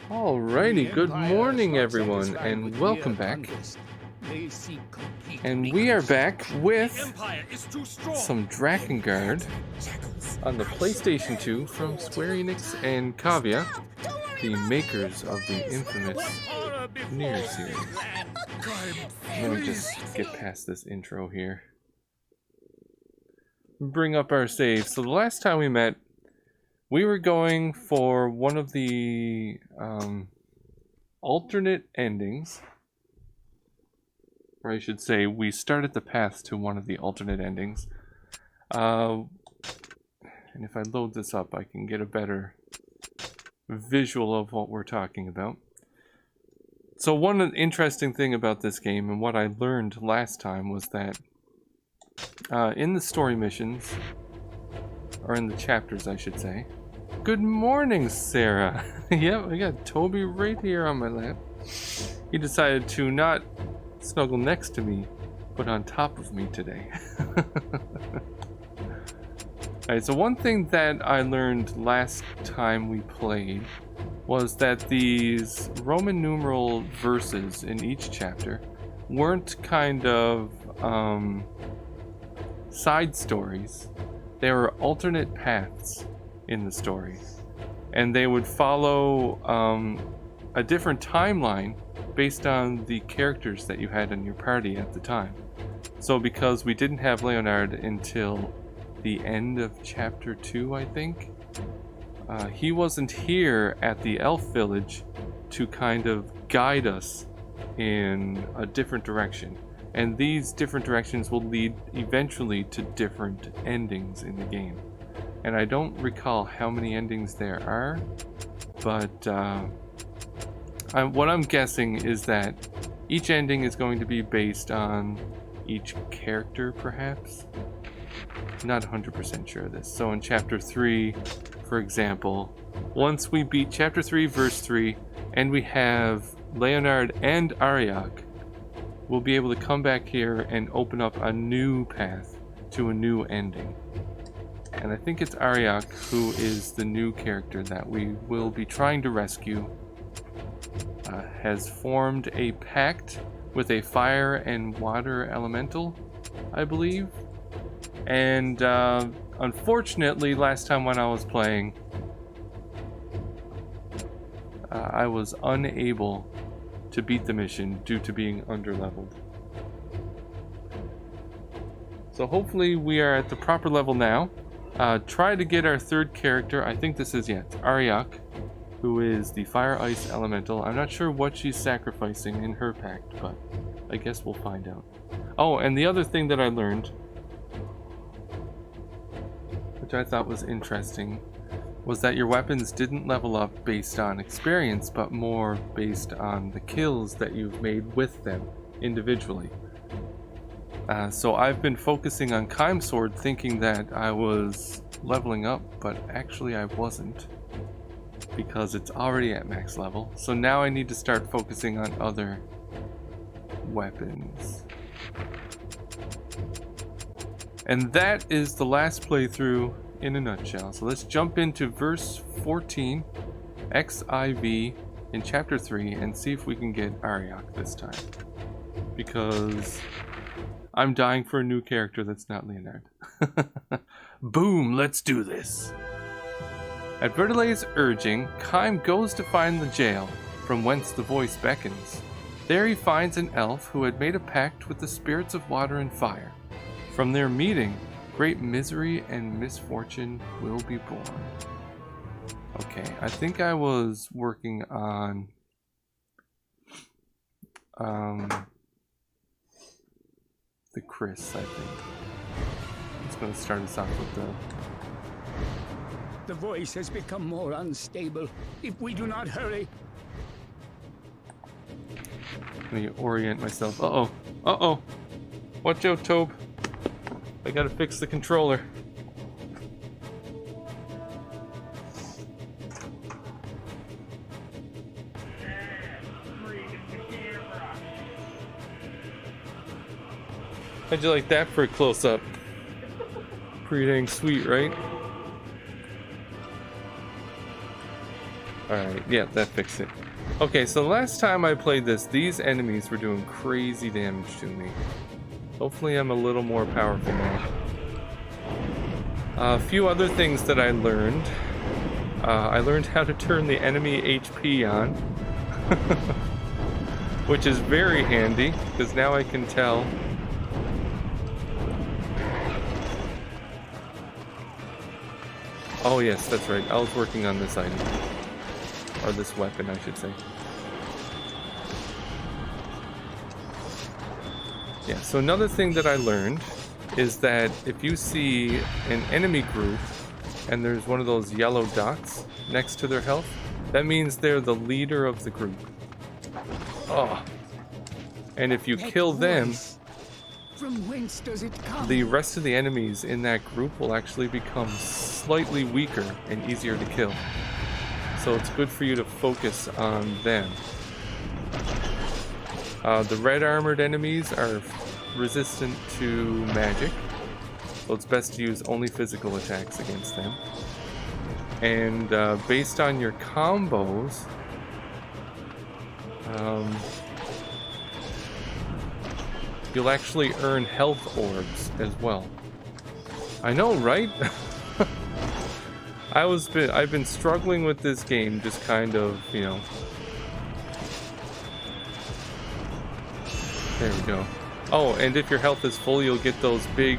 Alrighty, good morning everyone, and welcome back. And we are back with some Drakengard on the PlayStation 2 from Square Enix and Kavia, the makers of the infamous Nier series. Let me just get past this intro here. Bring up our save. So the last time we met, we were going for one of the alternate endings. Or I should say, we started the path to one of the alternate endings. And if I load this up, I can get a better visual of what we're talking about. So one interesting thing about this game, and what I learned last time, was that in the story missions, or in the chapters I should say. Good morning, Sarah. Yep, I got Toby right here on my lap. He decided to not snuggle next to me, but on top of me today. Alright, so one thing that I learned last time we played was that these Roman numeral verses in each chapter weren't kind of side stories. They were alternate paths in the story, and they would follow a different timeline based on the characters that you had in your party at the time. So because we didn't have Leonard until the end of chapter 2, I think, he wasn't here at the elf village to kind of guide us in a different direction. And these different directions will lead eventually to different endings in the game. And I don't recall how many endings there are, but what I'm guessing is that each ending is going to be based on each character, perhaps. Not 100% sure of this. So in chapter 3, for example, once we beat chapter 3, verse 3, and we have Leonard and Arioch, we'll be able to come back here and open up a new path to a new ending. And I think it's Arioch who is the new character that we will be trying to rescue. Has formed a pact with a fire and water elemental, I believe. And unfortunately, last time when I was playing, I was unable to beat the mission due to being underleveled. So hopefully we are at the proper level now. Try to get our third character. I think this is, it's Arioch, who is the fire ice elemental. I'm not sure what she's sacrificing in her pact, but I guess we'll find out. Oh, and the other thing that I learned, which I thought was interesting, was that your weapons didn't level up based on experience, but more based on the kills that you've made with them individually. So I've been focusing on Chime Sword thinking that I was leveling up, but actually I wasn't, because it's already at max level. So now I need to start focusing on other weapons. And that is the last playthrough in a nutshell. So let's jump into verse 14, XIV, in chapter 3, and see if we can get Arioch this time. Because I'm dying for a new character that's not Leonard. Boom, let's do this. At Verdelay's urging, Chime goes to find the jail, from whence the voice beckons. There he finds an elf who had made a pact with the spirits of water and fire. From their meeting, great misery and misfortune will be born. Okay, I think I was working on the Chris, I think. It's going to start us off with The voice has become more unstable if we do not hurry. Let me orient myself. Uh-oh. Uh-oh. Watch out, Tobe. I gotta fix the controller. How'd you like that for a close-up? Pretty dang sweet, right? Alright, yeah, that fixed it. Okay, so the last time I played this, these enemies were doing crazy damage to me. Hopefully I'm a little more powerful now. A few other things that I learned. I learned how to turn the enemy HP on. Which is very handy, because now I can tell. Oh yes, that's right. I was working on this item. Or this weapon, I should say. Yeah, so another thing that I learned is that if you see an enemy group and there's one of those yellow dots next to their health, that means they're the leader of the group. Oh. And if you kill them, from whence does it come? the rest of the enemies in that group will actually become slightly weaker and easier to kill. So it's good for you to focus on them. The red armored enemies are resistant to magic, so it's best to use only physical attacks against them. And based on your combos, you'll actually earn health orbs as well. I know, right? I've been struggling with this game, just kind of, you know. There we go. Oh, and if your health is full, you'll get those big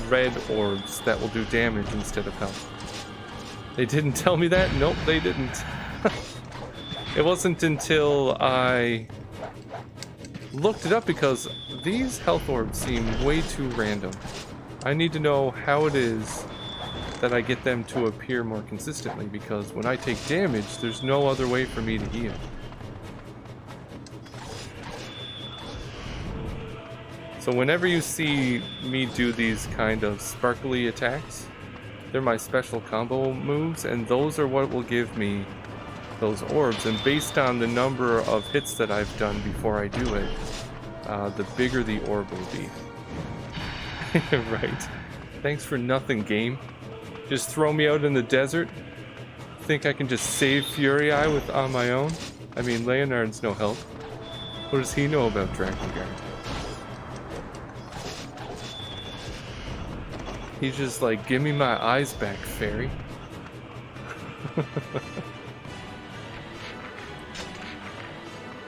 red orbs that will do damage instead of health. They didn't tell me that? Nope, they didn't. It wasn't until I looked it up, because these health orbs seem way too random. I need to know how it is that I get them to appear more consistently, because when I take damage, there's no other way for me to heal. So whenever you see me do these kind of sparkly attacks, they're my special combo moves, and those are what will give me those orbs. And based on the number of hits that I've done before I do it, the bigger the orb will be. Right. Thanks for nothing, game. Just throw me out in the desert? Think I can just save Furii on my own? I mean, Leonard's no help. What does he know about Drakengard? He's just like, give me my eyes back, fairy.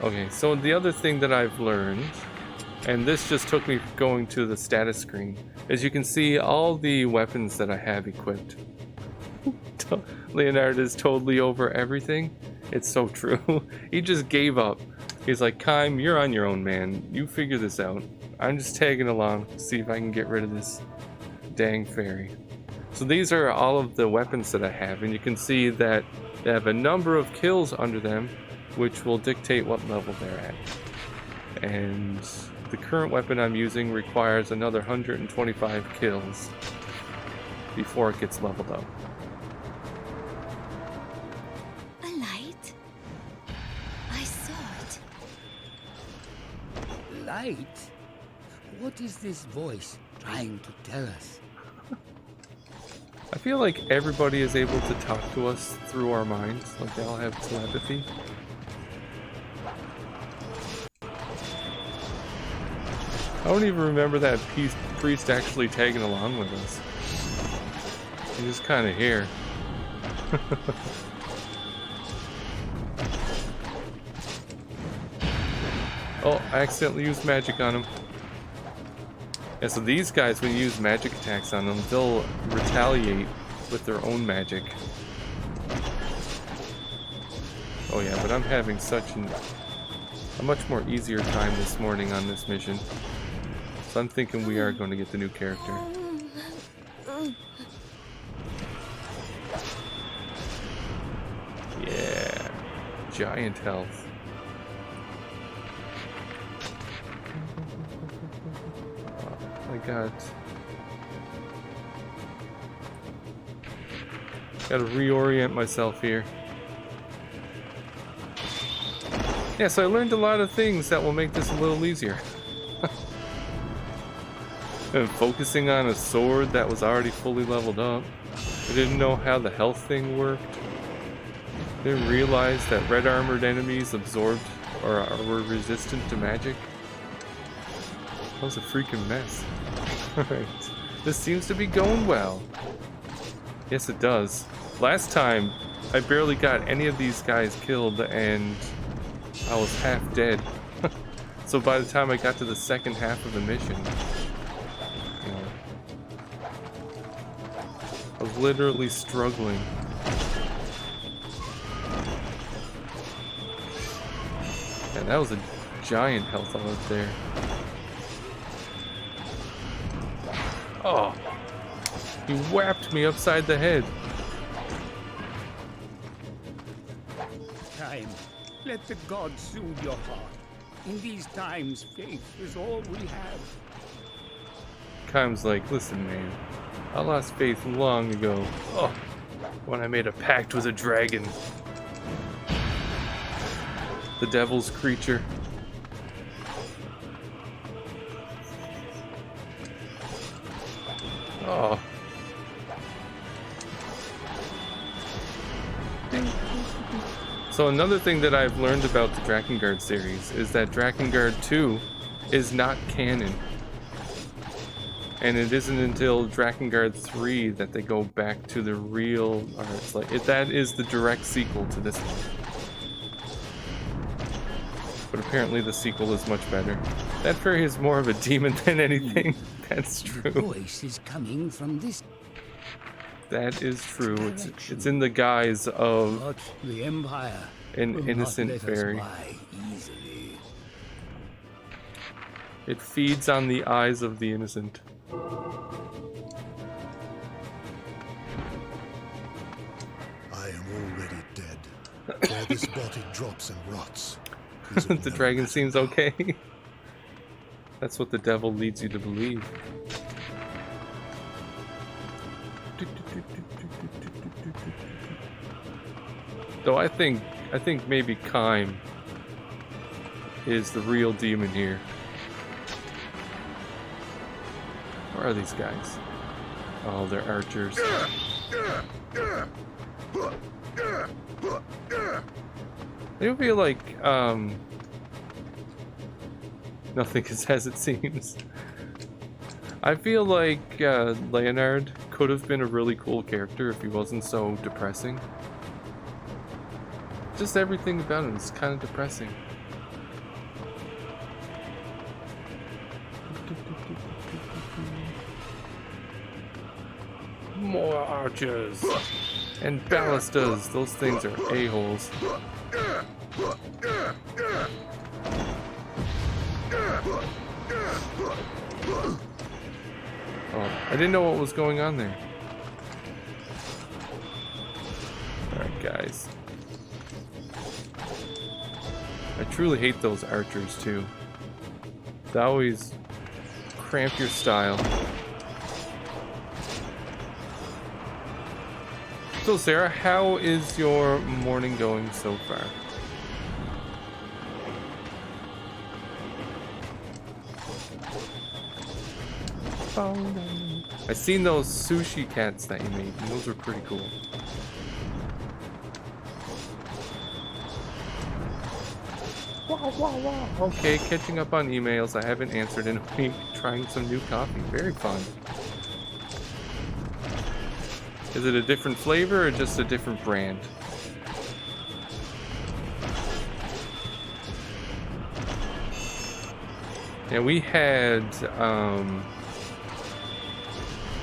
Okay, so the other thing that I've learned, and this just took me going to the status screen, is you can see all the weapons that I have equipped. Leonard is totally over everything. It's so true. He just gave up. He's like, Kym, you're on your own, man. You figure this out. I'm just tagging along to see if I can get rid of this dang fairy. So these are all of the weapons that I have, and you can see that they have a number of kills under them, which will dictate what level they're at. And the current weapon I'm using requires another 125 kills before it gets leveled up. A light? I saw it. Light? What is this voice trying to tell us? I feel like everybody is able to talk to us through our minds, like they all have telepathy. I don't even remember that priest actually tagging along with us. He's just kind of here. Oh, I accidentally used magic on him. Yeah, so these guys, when you use magic attacks on them, they'll retaliate with their own magic. Oh yeah, but I'm having such a much more easier time this morning on this mission. So I'm thinking we are going to get the new character. Yeah, giant health. Gotta reorient myself here. Yeah, so I learned a lot of things that will make this a little easier. And focusing on a sword that was already fully leveled up. I didn't know how the health thing worked. Didn't realize that red armored enemies absorbed or were resistant to magic. That was a freaking mess. Alright. This seems to be going well. Yes, it does. Last time, I barely got any of these guys killed and I was half dead. So by the time I got to the second half of the mission, you know, I was literally struggling. And that was a giant health all up there. Oh, he whapped me upside the head. Time. Let the gods soothe your heart. In these times, faith is all we have. Kaim's like, listen, man, I lost faith long ago. Oh, when I made a pact with a dragon. The devil's creature. Oh. So another thing that I've learned about the Drakengard series is that Drakengard 2 is not canon. And it isn't until Drakengard 3 that they go back to the real, or it's like, that is the direct sequel to this one. But apparently the sequel is much better. That fairy is more of a demon than anything. That's true. The voice is coming from this. That is true. It's in the guise of But the Empire an will innocent not let us fairy. lie easily. It feeds on the eyes of the innocent. I am already dead. Where this body drops and rots. The dragon seems okay. That's what the devil leads you to believe. Though I think maybe Kaim is the real demon here. Where are these guys? Oh, they're archers. They feel like nothing is as it seems. I feel like Leonard could have been a really cool character if he wasn't so depressing. Just everything about him is kind of depressing. More archers and ballistas. Those things are a-holes. Oh, I didn't know what was going on there. Alright, guys. I truly hate those archers, too. They always cramp your style. So, Sarah, how is your morning going so far? I seen those sushi cats that you made, and those were pretty cool. Wow, wow, wow. Okay, catching up on emails I haven't answered in a week. Trying some new coffee. Very fun. Is it a different flavor or just a different brand? Yeah, we had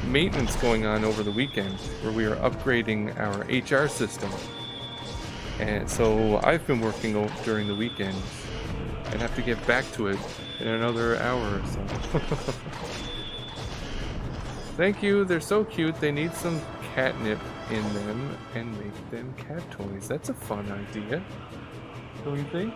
maintenance going on over the weekend where we were upgrading our HR system. And so I've been working during the weekend and have to get back to it in another hour or so. Thank you, they're so cute. They need some catnip in them and make them cat toys. That's a fun idea, don't you think?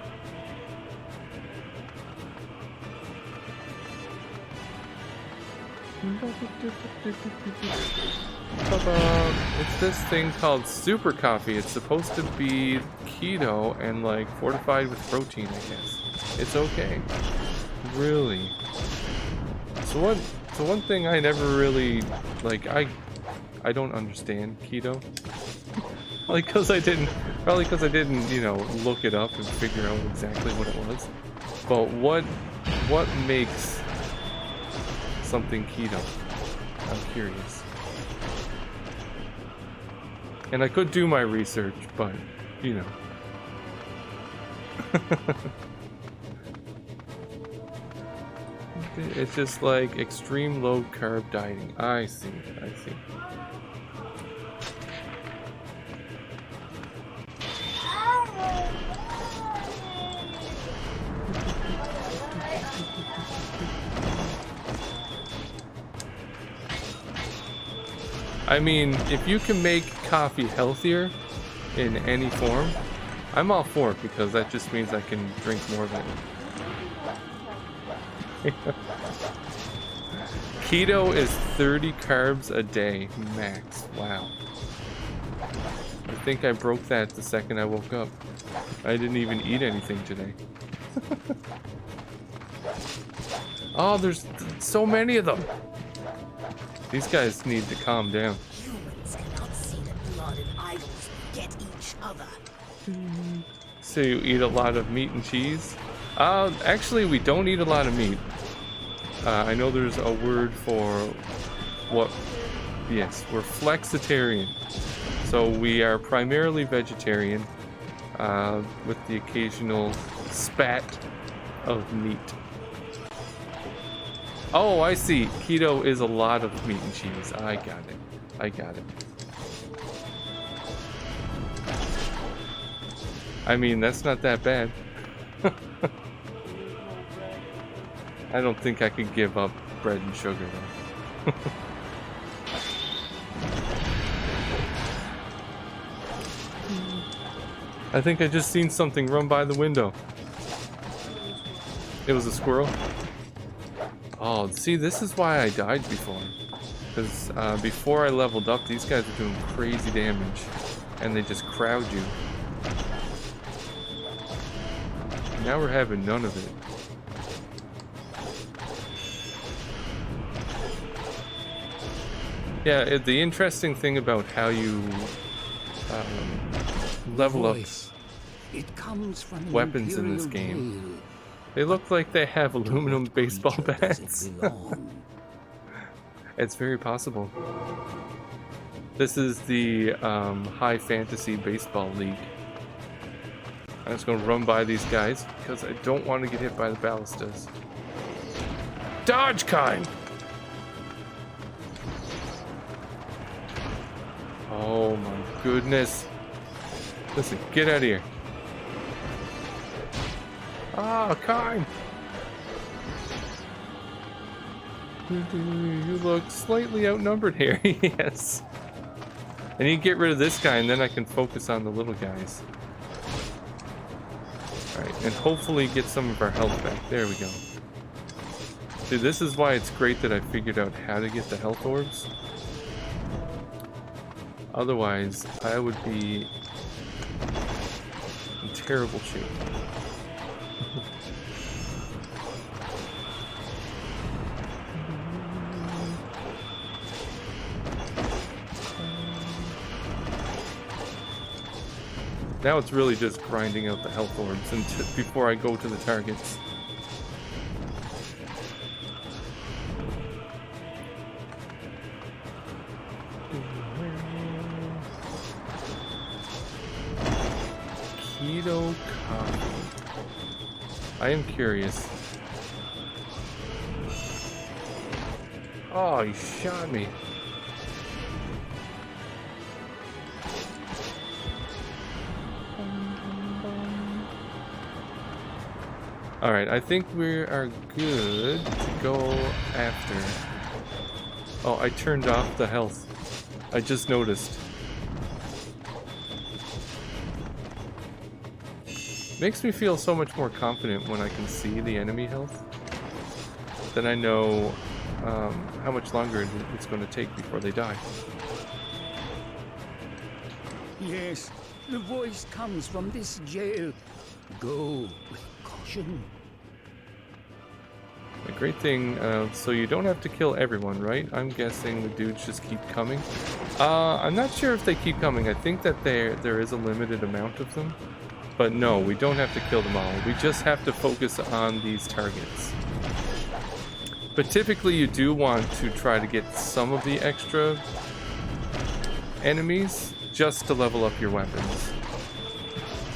It's this thing called Super Coffee. It's supposed to be keto and like fortified with protein, I guess. It's okay. Really. So one thing I never really like, I don't understand keto. Like, cause I Probably because I didn't, you know, look it up and figure out exactly what it was. But what makes something keto? I'm curious. And I could do my research, but, you know. It's just like extreme low carb dieting. I see. I mean, if you can make coffee healthier in any form, I'm all for it because that just means I can drink more of it. Keto is 30 carbs a day, max. Wow. I think I broke that the second I woke up. I didn't even eat anything today. Oh, there's so many of them. These guys need to calm down. Humans cannot see the blood and idols get each other. So you eat a lot of meat and cheese? Actually, we don't eat a lot of meat. I know there's a word for what... Yes, we're flexitarian. So we are primarily vegetarian, with the occasional spat of meat. Oh, I see. Keto is a lot of meat and cheese. I got it. I mean, that's not that bad. I don't think I could give up bread and sugar though. I think I just seen something run by the window. It was a squirrel. Oh, see, this is why I died before. Because before I leveled up, these guys are doing crazy damage. And they just crowd you. Now we're having none of it. Yeah, the interesting thing about how you level up It comes from weapons in this game, they look like they have aluminum baseball bats. It's very possible. This is the High Fantasy Baseball League. I'm just gonna run by these guys because I don't want to get hit by the ballistas. Dodge kind! Oh my goodness. Listen, get out of here. Ah, kind! You look slightly outnumbered here, yes. I need to get rid of this guy and then I can focus on the little guys. Alright, and hopefully get some of our health back. There we go. See, this is why it's great that I figured out how to get the health orbs. Otherwise, I would be in terrible shape. Now it's really just grinding out the health orbs before I go to the targets. Keto coffee. I am curious. Oh, he shot me. Alright, I think we are good to go after. Oh, I turned off the health. I just noticed. Makes me feel so much more confident when I can see the enemy health. Then I know how much longer it's going to take before they die. Yes, the voice comes from this jail. Go with caution. The great thing, so you don't have to kill everyone, right? I'm guessing the dudes just keep coming. I'm not sure if they keep coming. I think that there is a limited amount of them. But no, we don't have to kill them all. We just have to focus on these targets. But typically you do want to try to get some of the extra enemies just to level up your weapons.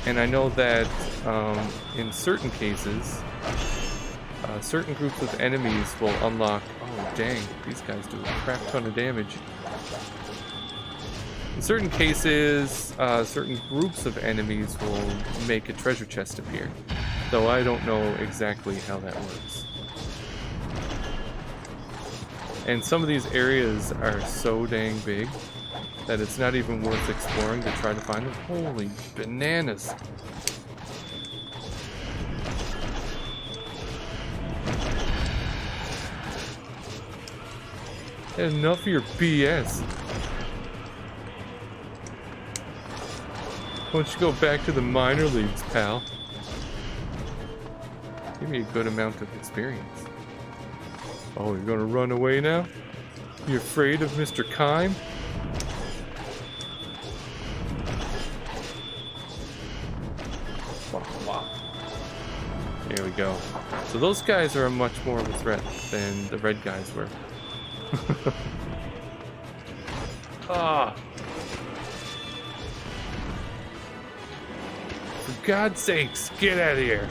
And I know that in certain cases, certain groups of enemies will unlock... Oh dang, these guys do a crap ton of damage. In certain cases, certain groups of enemies will make a treasure chest appear, though I don't know exactly how that works. And some of these areas are so dang big that it's not even worth exploring to try to find them. Holy bananas! Enough of your BS. Why don't you go back to the minor leagues, pal? Give me a good amount of experience. Oh, you're gonna run away now? You afraid of Mr. Kime? There we go. So those guys are much more of a threat than the red guys were. Ah! For God's sakes, get out of here!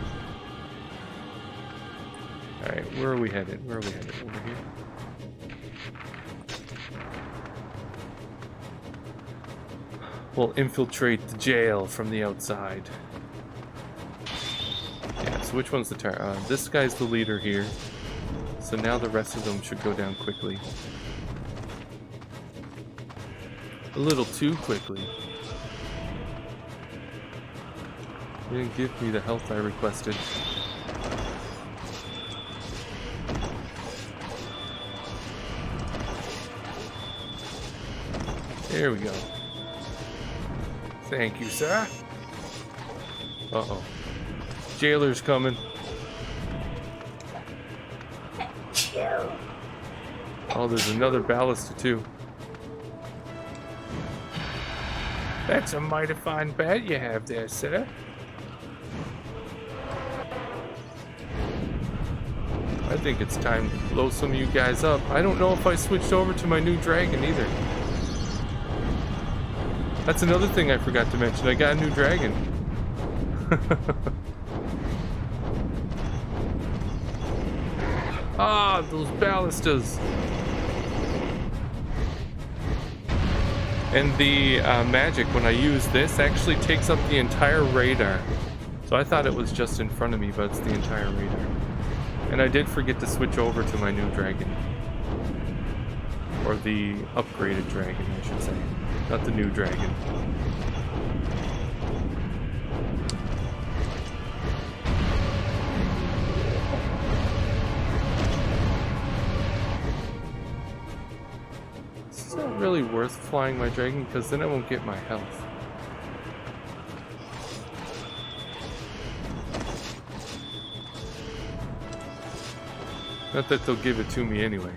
Alright, where are we headed? Where are we headed? Over here? We'll infiltrate the jail from the outside. Yeah, so which one's the target? This guy's the leader here. So now the rest of them should go down quickly. A little too quickly. They didn't give me the health I requested. There we go. Thank you, sir. Uh-oh. Jailer's coming. Oh, there's another ballista too. That's a mighty fine bat you have there, sir. I think it's time to blow some of you guys up. I don't know if I switched over to my new dragon either. That's another thing I forgot to mention. I got a new dragon. Ah, those ballistas. And the magic, when I use this, actually takes up the entire radar. So I thought it was just in front of me, but it's the entire radar. And I did forget to switch over to my new dragon. Or the upgraded dragon, I should say. Not the new dragon. It's not really worth flying my dragon because then I won't get my health. Not that they'll give it to me anyway.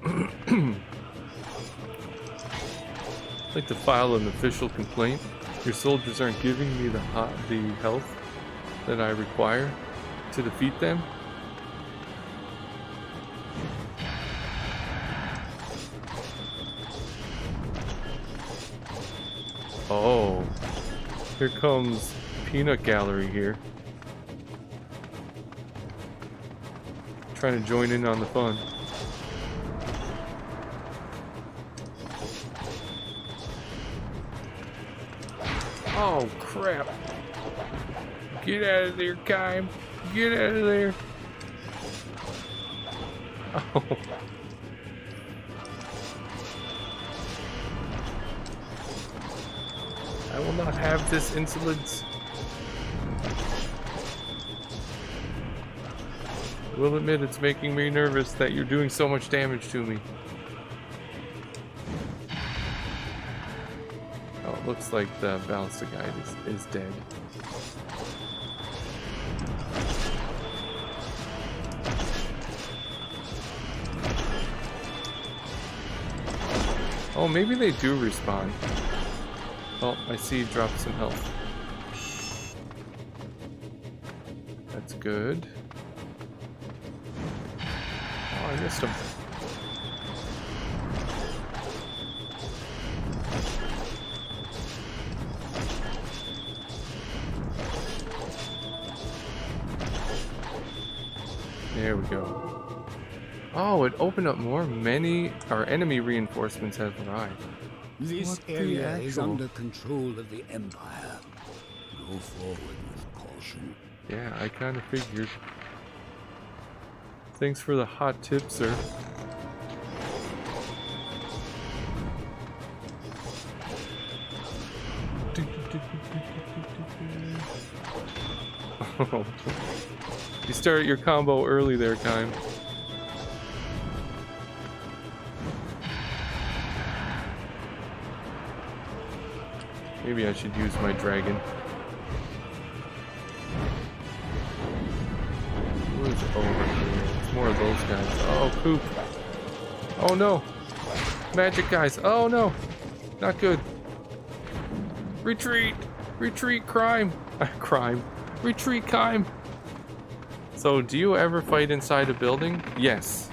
I'd like to file an official complaint. Your soldiers aren't giving me the health that I require to defeat them. Oh, here comes Peanut Gallery here. Trying to join in on the fun. Oh crap. Get out of there, Kime. Get out of there. Oh. I will not have this insolence. I will admit it's making me nervous that you're doing so much damage to me. Oh, it looks like the ballista guy is dead. Oh, maybe they do respawn. Oh, I see drop some health. That's good. Oh, I missed him. There we go. Oh, it opened up more. Many our enemy reinforcements have arrived. This What the area is actual- under control of the Empire. Go forward with caution. Yeah, I kind of figured. Thanks for the hot tip, sir. Oh. You started your combo early there, Kime. Maybe I should use my dragon. Who is over here? It's more of those guys. Oh, poop. Oh no. Magic guys. Oh no. Not good. Retreat. Retreat, crime. Crime. Retreat, Kime. So, do you ever fight inside a building? Yes.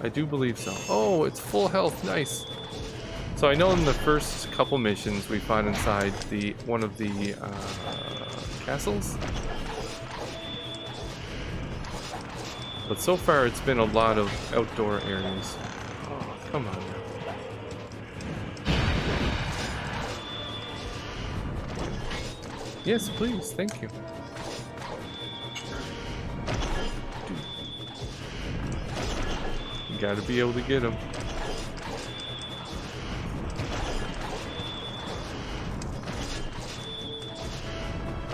I do believe so. Oh, it's full health. Nice. So I know in the first couple missions we fought inside one of the castles. But so far it's been a lot of outdoor areas. Oh, come on now. Yes, please. Thank you. You gotta be able to get him.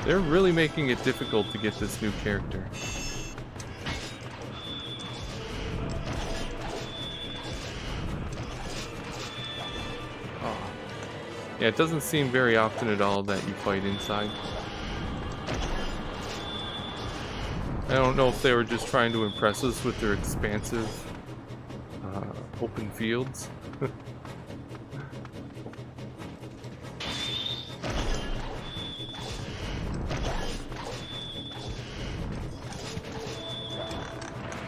They're really making it difficult to get this new character. Oh. Yeah, it doesn't seem very often at all that you fight inside. I don't know if they were just trying to impress us with their expansive open fields.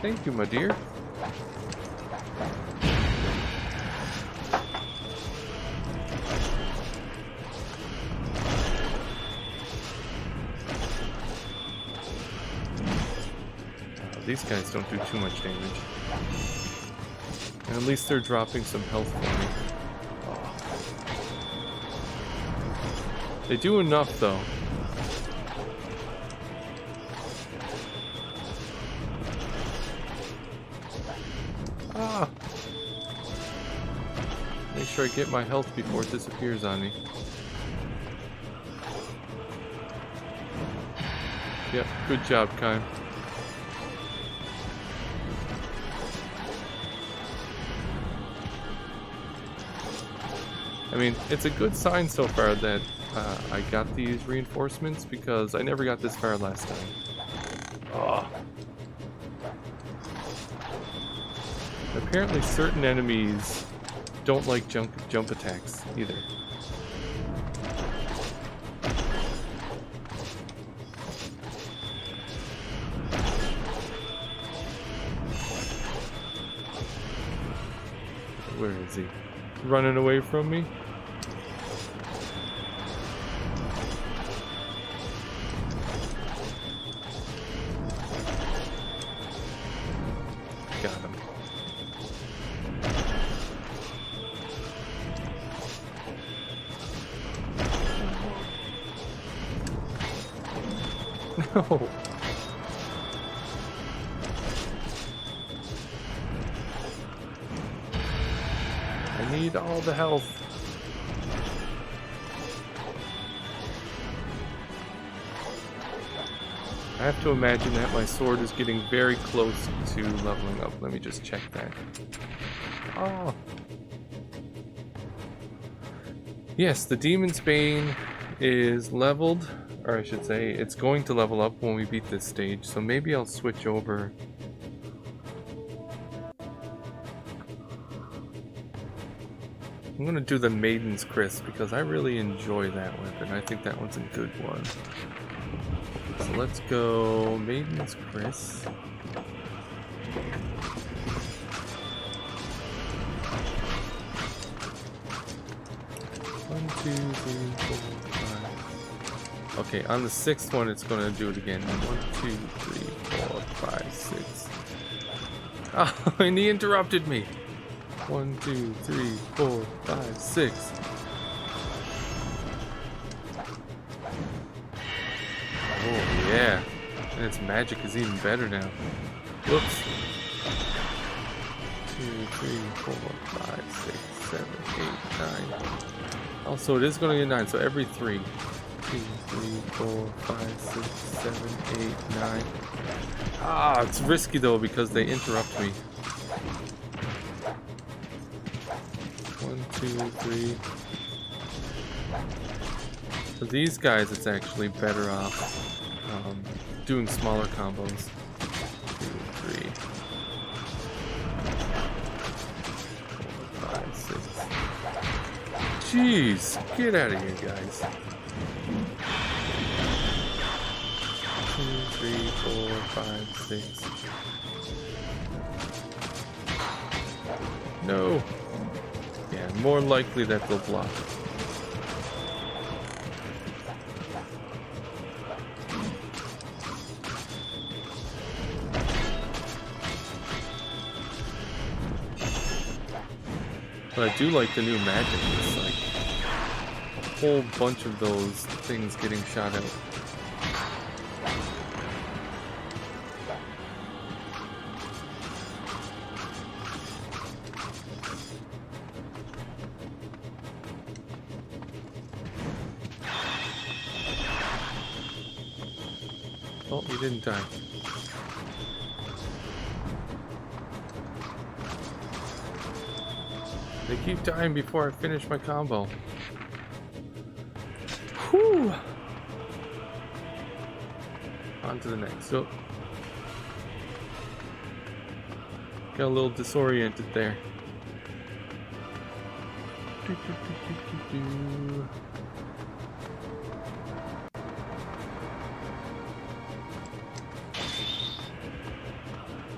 Thank you, my dear. These guys don't do too much damage. And at least they're dropping some health for me. They do enough, though. Ah! Make sure I get my health before it disappears on me. Yep, good job, Kime. I mean, it's a good sign so far that I got these reinforcements because I never got this far last time. Oh. Apparently certain enemies don't like jump attacks either. Where is he? Running away from me? Got him. No. I need all the health. I have to imagine that my sword is getting very close to leveling up. Let me just check that. Oh. Yes, the Demon's Bane is leveled, or I should say, it's going to level up when we beat this stage, so maybe I'll switch over. I'm gonna do the Maiden's Crisp because I really enjoy that weapon. I think that one's a good one. So let's go Maiden's Crisp. One, two, three, four, five. Okay, on the sixth one, it's gonna do it again. 1, 2, 3, 4, 5, 6. Oh, and he interrupted me. 1, 2, 3, 4, 5, 6. Oh yeah, and its magic is even better now. Whoops. 2, 3, 4, 5, 6, 7, 8, 9. Also, it is going to get 9, so every 3. 2, 3, 4, 5, 6, 7, 8, 9. Ah, it's risky though because they interrupt me. 1, 2, 3. For these guys, it's actually better off doing smaller combos. 2, 3, 4, 5, 6. Jeez, get out of here, guys. 2, 3, 4, 5, 6. No. Yeah, more likely that they'll block. But I do like the new magic. It's like a whole bunch of those things getting shot out. Oh, he didn't die. They keep dying before I finish my combo. Whew! On to the next. Oh. Got a little disoriented there.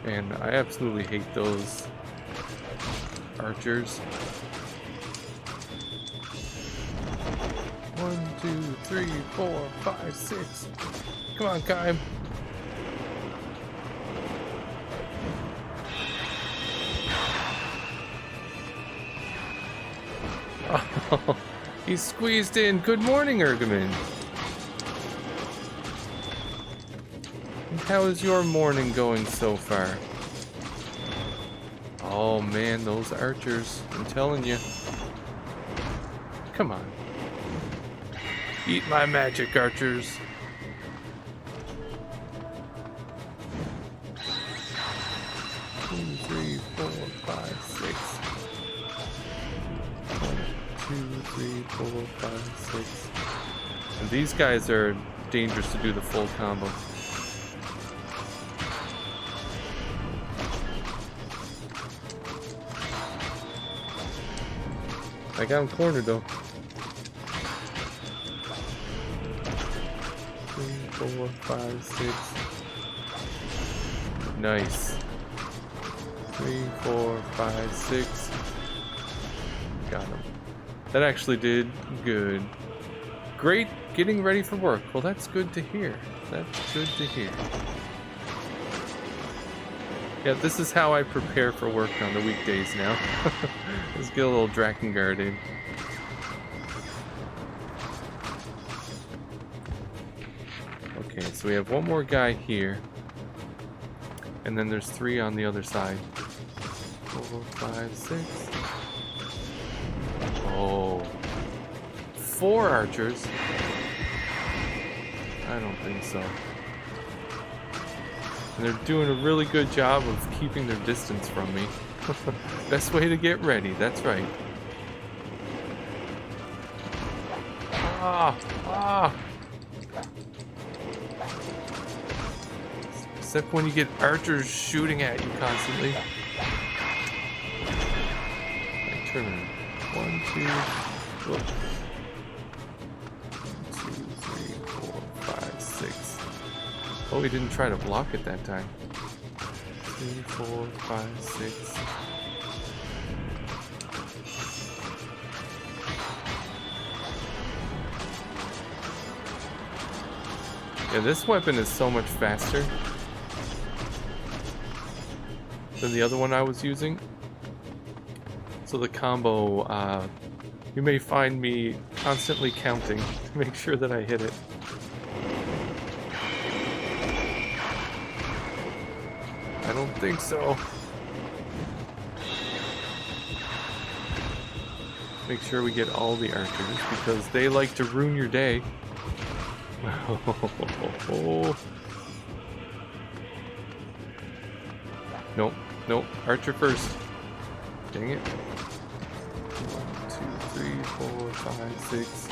And I absolutely hate those archers. 1, 2, 3, 4, 5, 6. Come on, Kai. Oh, he squeezed in. Good morning, Ergomin. How is your morning going so far? Oh man, those archers, I'm telling you. Come on. Eat my magic, archers. 2, 3, 4, 5, 6. 1, 2, 3, 4, 5, 6. And these guys are dangerous to do the full combo. I got him cornered though. 3, 4, 5, 6. Nice. 3, 4, 5, 6. Got him. That actually did good. Great getting ready for work. Well, that's good to hear. That's good to hear. Yeah, this is how I prepare for work on the weekdays now. Let's get a little Drakengard in. Okay, so we have one more guy here. And then there's 3 on the other side. 4, 5, 6. Oh. 4 archers? I don't think so. And they're doing a really good job of keeping their distance from me. Best way to get ready, that's right. Ah! Ah! Except when you get archers shooting at you constantly. I turn it. 1, 1, 2, whoop. 2, 3, 4, 5, 6. Oh, he didn't try to block it that time. 3, 4, 5, 6. Yeah, this weapon is so much faster than the other one I was using. So the combo, you may find me constantly counting to make sure that I hit it. I don't think so. Make sure we get all the archers because they like to ruin your day. Nope, nope. Archer first. Dang it. 1, 2, 3, 4, 5, 6.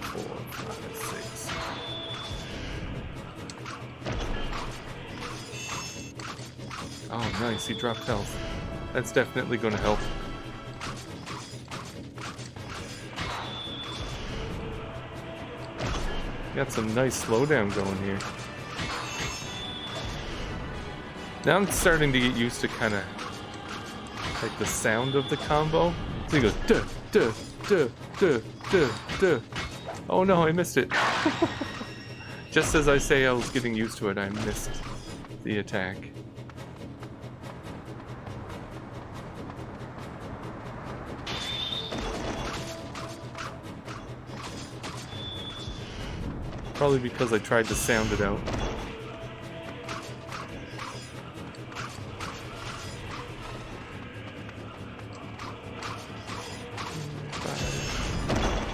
4, 5, 6. Oh, nice. He dropped health. That's definitely going to help. Got some nice slowdown going here. Now I'm starting to get used to kind of like the sound of the combo. So he goes duh, duh, duh, duh, duh, duh. Oh no, I missed it. Just as I say I was getting used to it, I missed the attack. Probably because I tried to sound it out.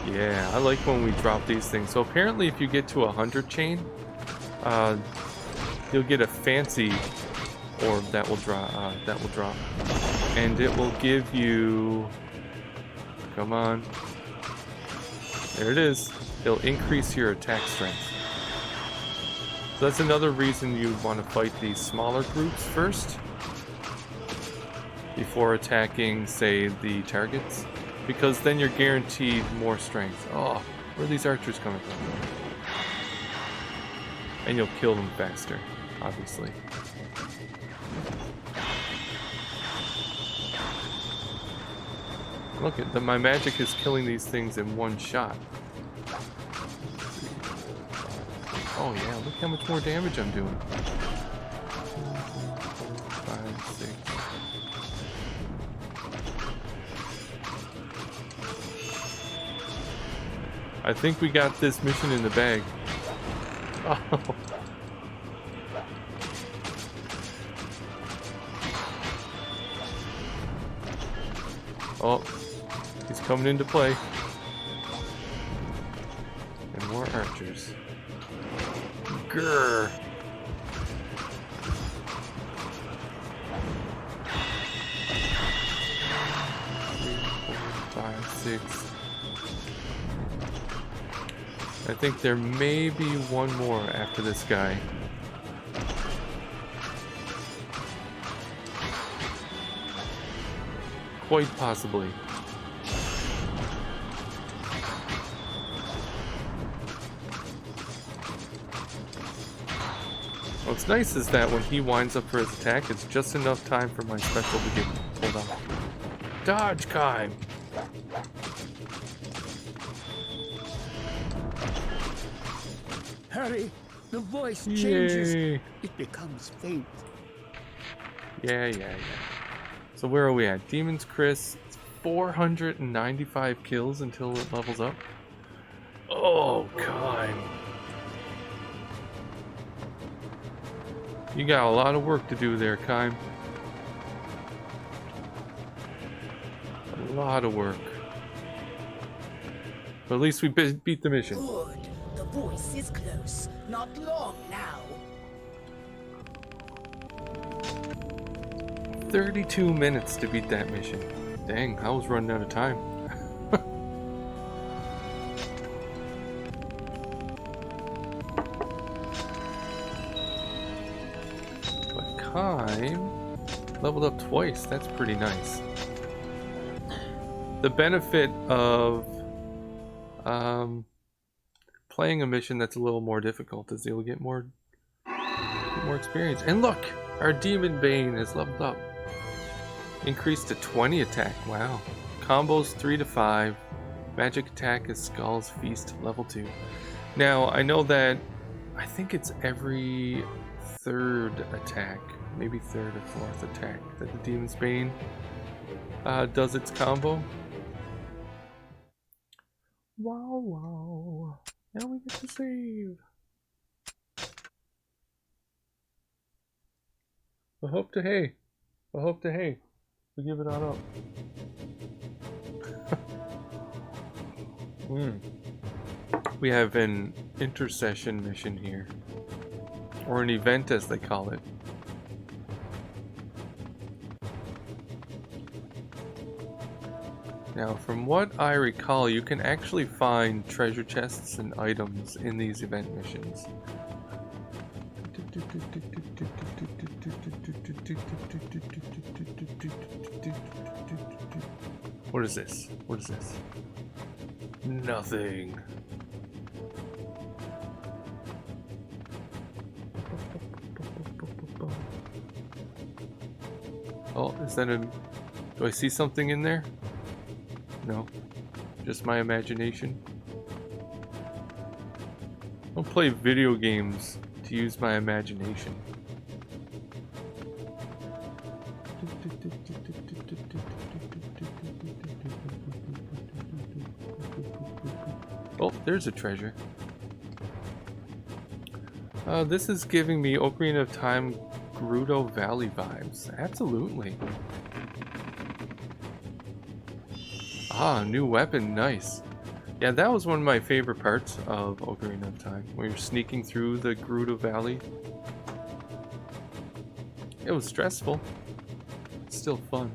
Yeah, I like when we drop these things. So apparently if you get to 100 chain, you'll get a fancy orb that will drop, and it will give you, come on, there it is. It'll increase your attack strength. So that's another reason you want to fight these smaller groups first before attacking, say, the targets, because then you're guaranteed more strength. Oh, where are these archers coming from? And you'll kill them faster, obviously. Look at my magic is killing these things in one shot. Oh yeah, look how much more damage I'm doing. 2, 5, 6. I think we got this mission in the bag. Oh. Oh, he's coming into play. And more archers. Grr. 3, 4, 5, 6. I think there may be one more after this guy. Quite possibly. What's nice is that when he winds up for his attack, it's just enough time for my special to get pulled off. Dodge time! Hurry! The voice changes. Yay. It becomes faint. Yeah. So where are we at? Demon's Chris, 495 kills until it levels up. Oh, God. You got a lot of work to do there, Kime. A lot of work. But at least we beat the mission. Good. The voice is close. Not long now. 32 minutes to beat that mission. Dang, I was running out of time. But Kime leveled up twice. That's pretty nice. the benefit of playing a mission that's a little more difficult is you'll get more experience. And look, our Demon Bane is leveled up. Increased to 20 attack. Wow. Combos 3 to 5. Magic attack is Skull's Feast level 2. Now, I know that I think it's every third attack, maybe third or fourth attack, that the Demon's Bane does its combo. Wow, wow. Now we get to save. I hope to hey. We give it on up. We have an intercession mission here. Or an event as they call it. Now, from what I recall, you can actually find treasure chests and items in these event missions. What is this? What is this? Nothing. Oh, is that a... Do I see something in there? No. Just my imagination. I don't play video games to use my imagination. Oh, there's a treasure. This is giving me Ocarina of Time Gerudo Valley vibes. Absolutely. Ah, new weapon, nice. Yeah, that was one of my favorite parts of Ocarina of Time, when you're sneaking through the Gerudo Valley. It was stressful. It's still fun.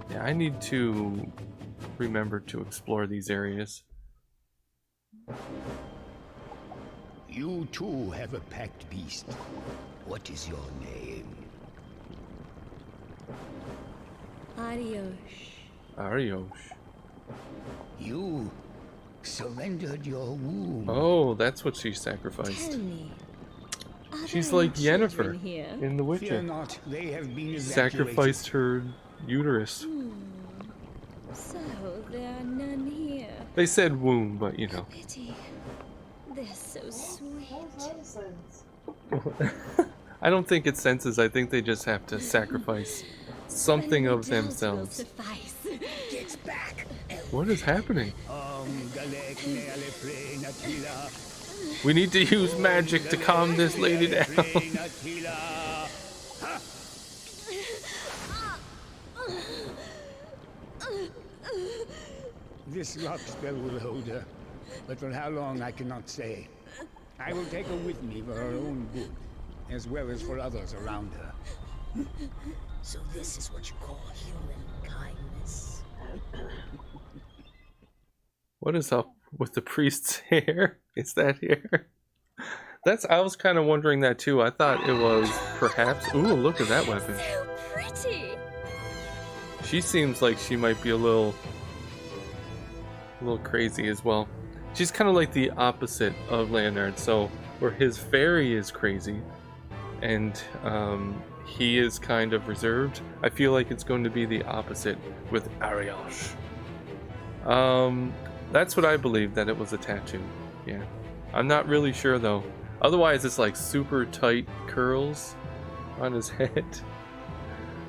Yeah, I need to remember to explore these areas. You too have a packed beast. What is your name? Arioch. You surrendered your womb. Oh, that's what she sacrificed. Tell me, are She's there like any children Yennefer here? in The Fear Witcher. not, they have been Sacrificed her uterus. So there are none here. They said womb, but you know. Pity. They're so sweet. I don't think it's senses. I think they just have to sacrifice something of themselves. Suffice. Get back. What is happening? We need to use magic to calm this lady down. This lock spell will hold her, but for how long I cannot say. I will take her with me for her own good, as well as for others around her. So this is what you call human kindness. What is up with the priest's hair? Is that hair? I was kind of wondering that too. I thought it was perhaps... Ooh, look at that weapon. So pretty. She seems like she might be a little crazy as well. She's kind of like the opposite of Leonard. So where his fairy is crazy and he is kind of reserved, I feel like it's going to be the opposite with Arioch. That's what I believe, that it was a tattoo. Yeah. I'm not really sure though. Otherwise it's like super tight curls on his head.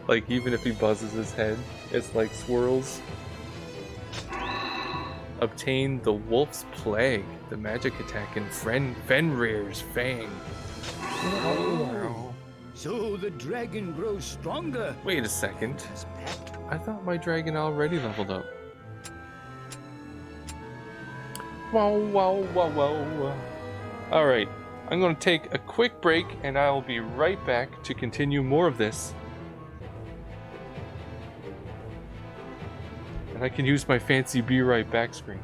Like even if he buzzes his head, it's like swirls. Obtain the Wolf's Plague, the magic attack in Fenrir's Fang. So the dragon grows stronger. Wait a second. His pack. I thought my dragon already leveled up. Wow, wow, wow, wow. Alright, I'm going to take a quick break and I'll be right back to continue more of this. And I can use my fancy be right back screen.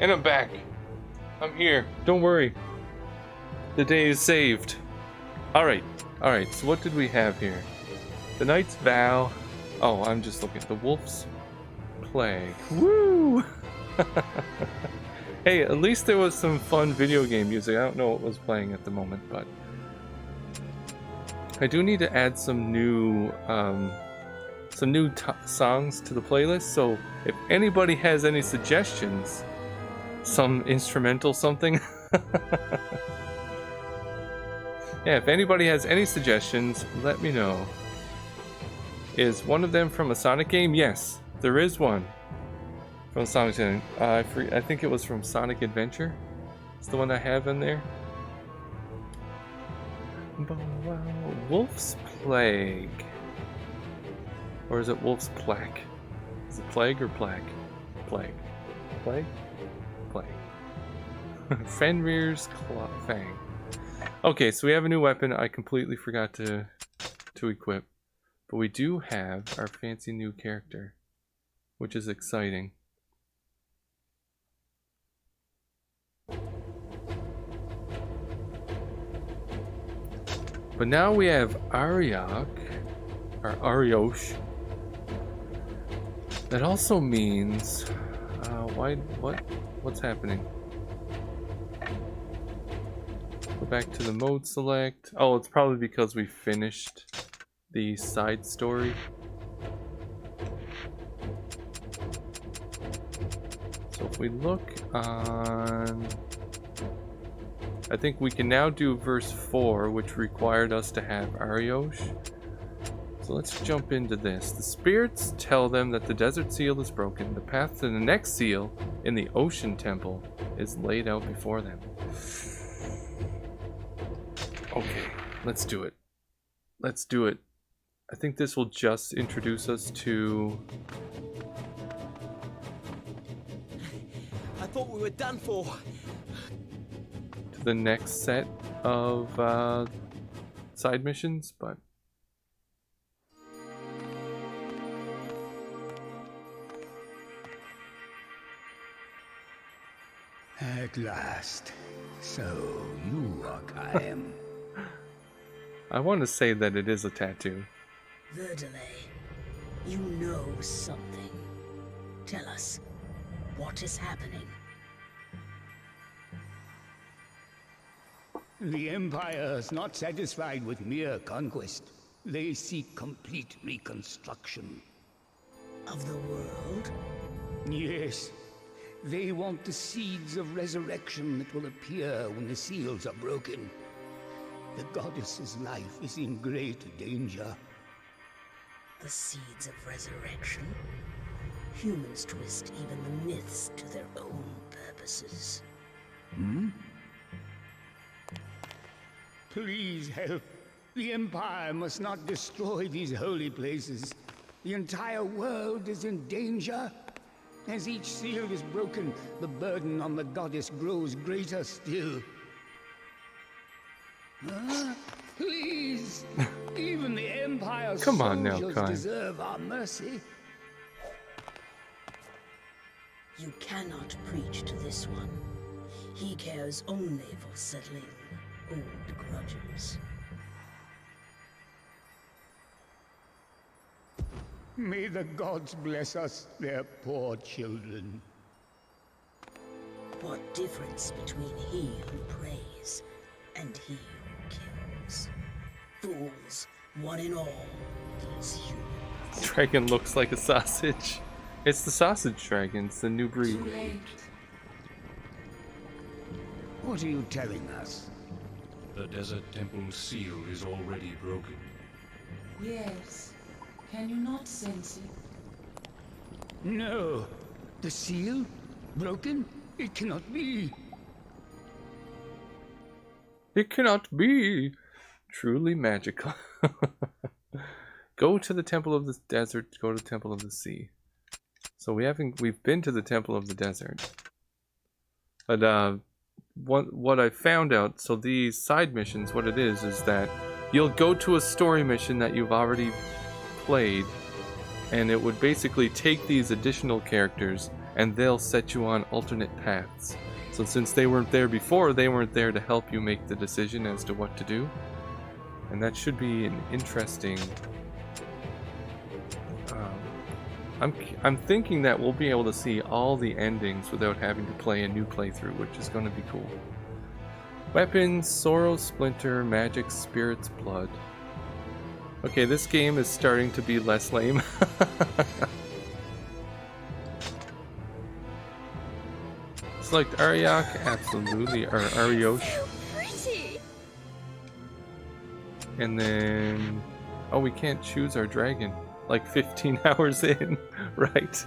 And I'm back. I'm here. Don't worry. The day is saved. Alright. Alright, so what did we have here? The Knight's Vow. Oh, I'm just looking at the Wolf's Plague. Woo! Hey, at least there was some fun video game music. I don't know what was playing at the moment, but I do need to add some new songs to the playlist. So if anybody has any suggestions, some instrumental something. Yeah, if anybody has any suggestions, let me know. Is one of them from a Sonic game? Yes, there is one from Sonic game. I think it was from Sonic Adventure. It's the one I have in there. Wolf's Plague. Or is it Wolf's Plaque? Is it Plague or Plaque? Plague. Plague? Plague. Fenrir's Fang. Okay, so we have a new weapon I completely forgot to equip. But we do have our fancy new character, which is exciting. But now we have Arioch, or Arioch. That also means, what's happening? Go back to the mode select. Oh, it's probably because we finished the side story. So if we look on, I think we can now do verse 4, which required us to have Arioch. So let's jump into this. The spirits tell them that the desert seal is broken. The path to the next seal in the ocean temple is laid out before them. Okay, let's do it. Let's do it. I think this will just introduce us to... I thought we were done for. To the next set of side missions, but... At last. So, you are Kaim. I want to say that it is a tattoo. The delay. You know something. Tell us, what is happening? The Empire is not satisfied with mere conquest. They seek complete reconstruction. Of the world? Yes. They want the seeds of resurrection that will appear when the seals are broken. The goddess's life is in great danger. The seeds of resurrection? Humans twist even the myths to their own purposes. Please help. The Empire must not destroy these holy places. The entire world is in danger. As each seal is broken, the burden on the goddess grows greater still. Please! Even the Empire's Come on now, soldiers Kai. deserve our mercy. You cannot preach to this one. He cares only for settling old grudges. May the gods bless us, their poor children. What difference between he who prays and he who kills? Fools, one and all, these humans. Dragon looks like a sausage. It's the sausage dragon. It's the new breed. What are you telling us? The desert temple's seal is already broken. Yes. Can you not sense it? No. The seal? Broken? It cannot be. It cannot be. Truly magical. Go to the Temple of the Desert, go to the Temple of the Sea. So we've been to the Temple of the Desert. But what I found out, so these side missions, what it is that you'll go to a story mission that you've already played, and it would basically take these additional characters and they'll set you on alternate paths. So since they weren't there before, they weren't there to help you make the decision as to what to do. And that should be an interesting... I'm thinking that we'll be able to see all the endings without having to play a new playthrough, which is going to be cool. Weapons, Sorrow Splinter, Magic, Spirit's Blood. Okay, this game is starting to be less lame. Select Arioch, absolutely, or Arioch. So pretty. And then... oh, we can't choose our dragon. Like 15 hours in, right?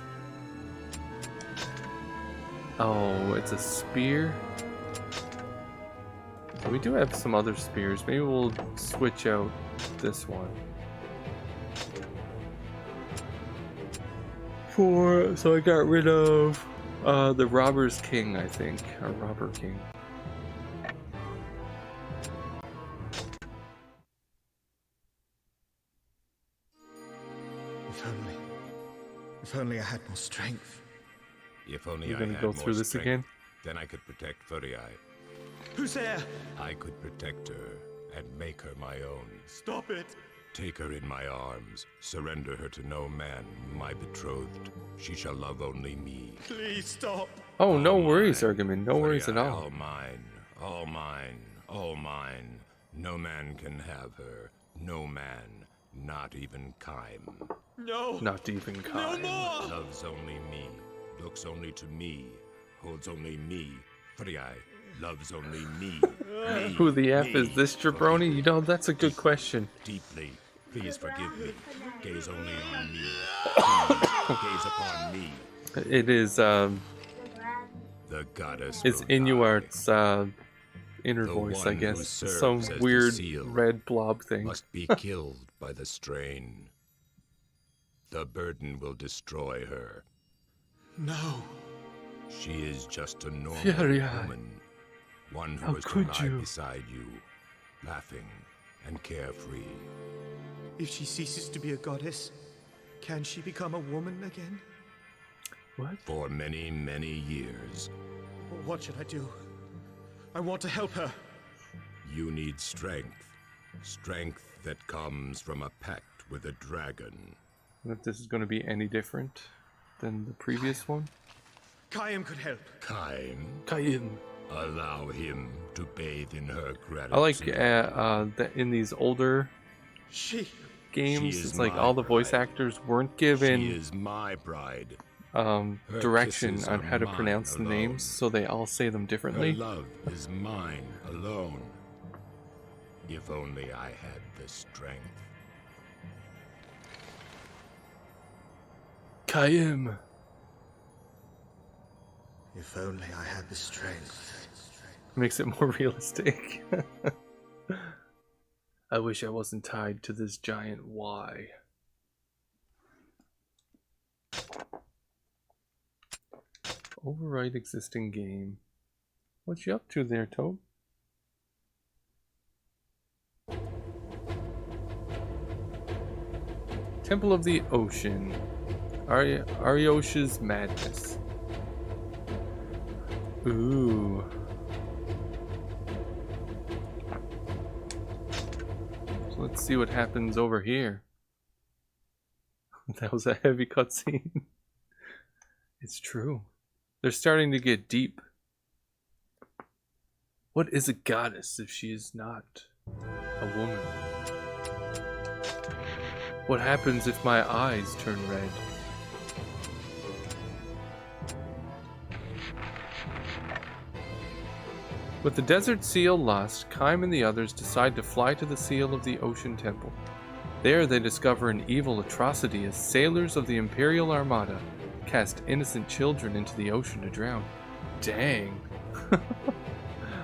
Oh, it's a spear. Oh, we do have some other spears. Maybe we'll switch out this one. So I got rid of the Robber's King, I think. Or Robber King. If only I had more strength. If only You're I gonna had go more through this strength, again? then I could protect Furii. Who's there? I could protect her and make her my own. Stop it! Take her in my arms, surrender her to no man, my betrothed. She shall love only me. Please stop! Oh, no All worries, mine. Argamin. No worries at Furii, all. All mine, all mine, all mine. No man can have her. No man, not even Kaim. No! Not even No kind. more! Loves only me, looks only to me, holds only me. Furii loves only me. Me, Who the F me. is this jabroni? You know, that's a good question. Deeply, please forgive me. Gaze only on me. Please, gaze upon me. It is, The goddess. it's will die. Inuart's, inner The voice, one I who guess. serves Some as the weird seal red blob thing. Must be killed by the strain. The burden will destroy her. No! She is just a normal Furii. woman. One How who is to could lie you? beside you, laughing and carefree. If she ceases to be a goddess, can she become a woman again? What? For many, many years, What should I do? I want to help her. you need strength. Strength that comes from a pact with a dragon. If this is going to be any different than the previous one? Kaim could help. Kaim, Kaim. allow him to bathe in her gratitude. I like that in these older She... games, She is it's like my all the voice bride. actors weren't She given is my bride. direction kisses on are how to mine pronounce the alone. names, so they all say them Her differently. love is mine alone. If only I had the strength. Kaim. If only I had the strength. Makes it more realistic. I wish I wasn't tied to this giant Y. Overwrite existing game. What you up to there, Tobe? Temple of the Ocean. Arioch's Madness. Ooh. So let's see what happens over here. That was a heavy cutscene. It's true. They're starting to get deep. What is a goddess if she is not a woman? What happens if my eyes turn red? With the desert seal lost, Kaim and the others decide to fly to the seal of the Ocean Temple. There they discover an evil atrocity as sailors of the Imperial Armada cast innocent children into the ocean to drown. Dang.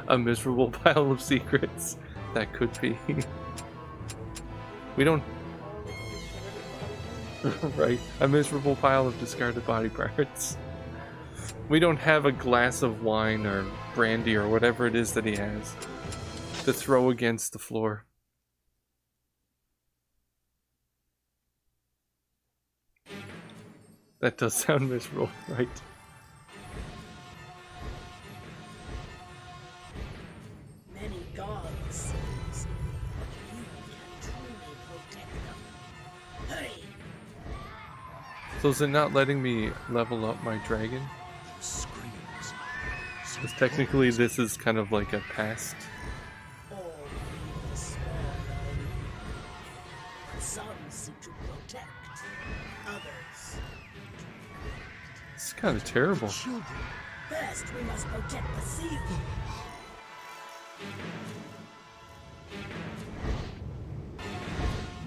A miserable pile of secrets. That could be. We don't... Right. A miserable pile of discarded body parts. We don't have a glass of wine or brandy or whatever it is that he has to throw against the floor. That does sound miserable, right? seals, but you can truly protect them. Hurry! So is it not letting me level up my dragon? Screams. Because technically this is kind of like a past. All believe the small known. But some seek to protect. Others. It's kind of terrible. Children. First, we must protect the seal.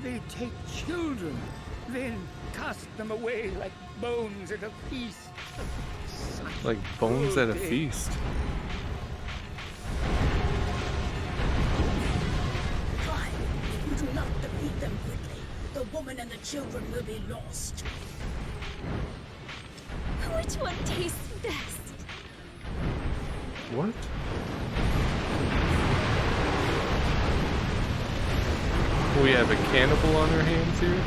They take children, then cast them away like bones at a feast. Like bones at a feast. Climb. If you do not defeat them quickly, the woman and the children will be lost. Which one tastes best? What? We have a cannibal on our hands here?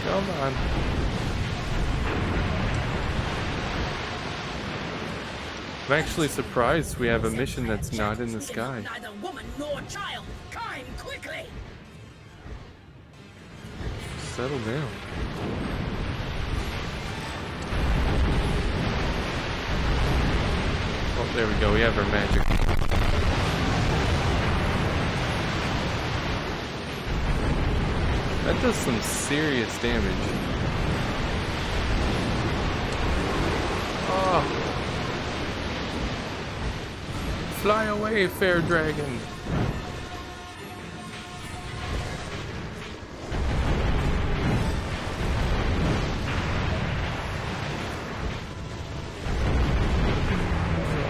Come on. I'm actually surprised we have a mission that's not in the sky. Neither woman nor child. Climb quickly. Settle down. Oh, there we go. We have our magic. That does some serious damage. Oh. Fly away, fair dragon.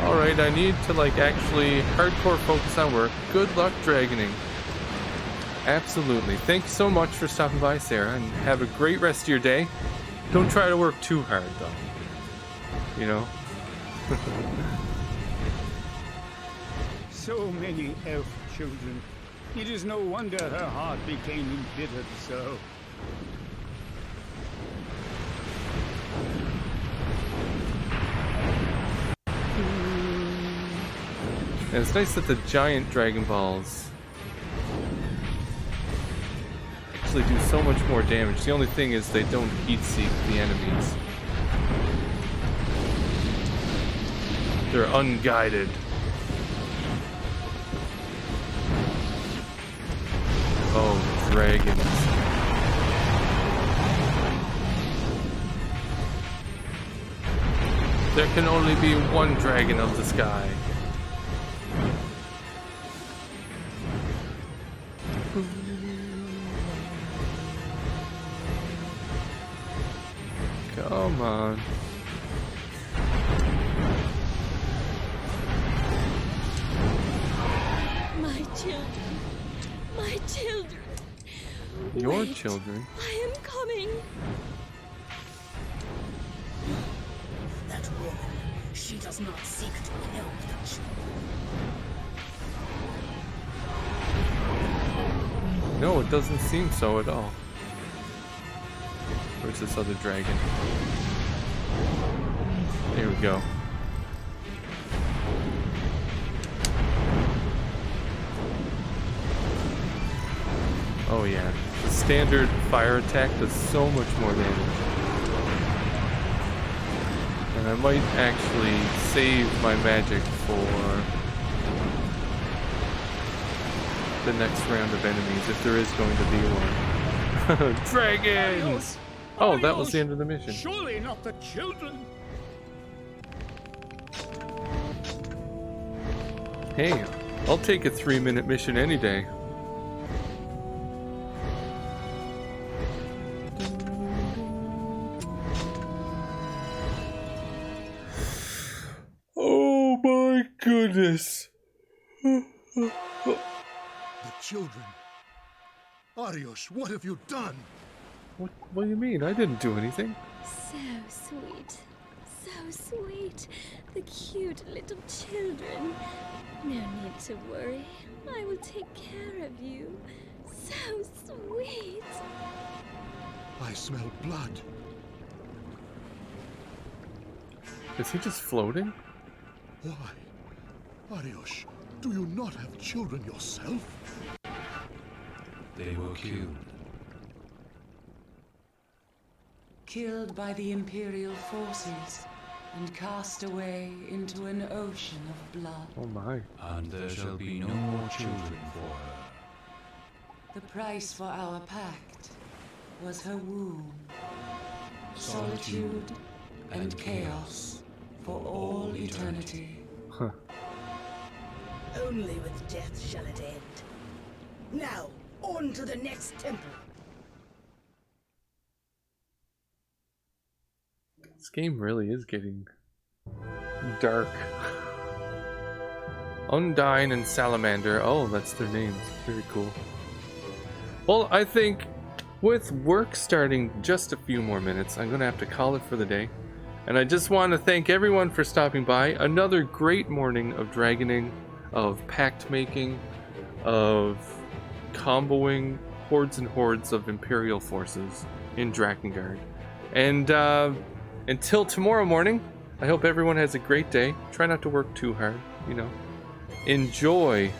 Alright, I need to like actually hardcore focus on work. Good luck dragoning. Absolutely. Thank you so much for stopping by, Sarah, and have a great rest of your day. Don't try to work too hard, though. You know? So many elf children. It is no wonder her heart became embittered so. And it's nice that the giant Dragon Balls actually do so much more damage. The only thing is they don't heat seek the enemies. They're unguided. Oh, dragons. There can only be one dragon of the sky. Come on. My children. My children. Your Wait, children? I am coming. That woman, she does not seek to kill the children. No, it doesn't seem so at all. Where's this other dragon? There we go. Oh yeah, the standard fire attack does so much more damage. And I might actually save my magic for the next round of enemies, if there is going to be one. Dragons! Oh, that was the end of the mission. Surely not the children. Hey, I'll take a 3-minute mission any day. Oh my goodness. The children. Arioch, what have you done? What do you mean? I didn't do anything. So sweet. so sweet. The cute little children. No need to worry. I will take care of you. So sweet. I smell blood. Is he just floating? Why? Arioch, do you not have children yourself? They were killed. Killed by the Imperial forces and cast away into an ocean of blood. Oh my. And there shall be no more children for her. The price for our pact was her womb. Solitude and chaos for all eternity. Huh. Only with death shall it end. Now, on to the next temple. This game really is getting dark. Undyne and Salamander. Oh, that's their names. Very cool. Well, I think with work starting just a few more minutes, I'm going to have to call it for the day. And I just want to thank everyone for stopping by. Another great morning of dragoning, of pact making, of comboing hordes and hordes of Imperial forces in Drakengard. And until tomorrow morning, I hope everyone has a great day. Try not to work too hard, you know. Enjoy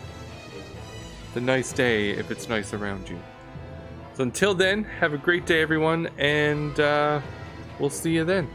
the nice day if it's nice around you. So until then, have a great day, everyone, and we'll see you then.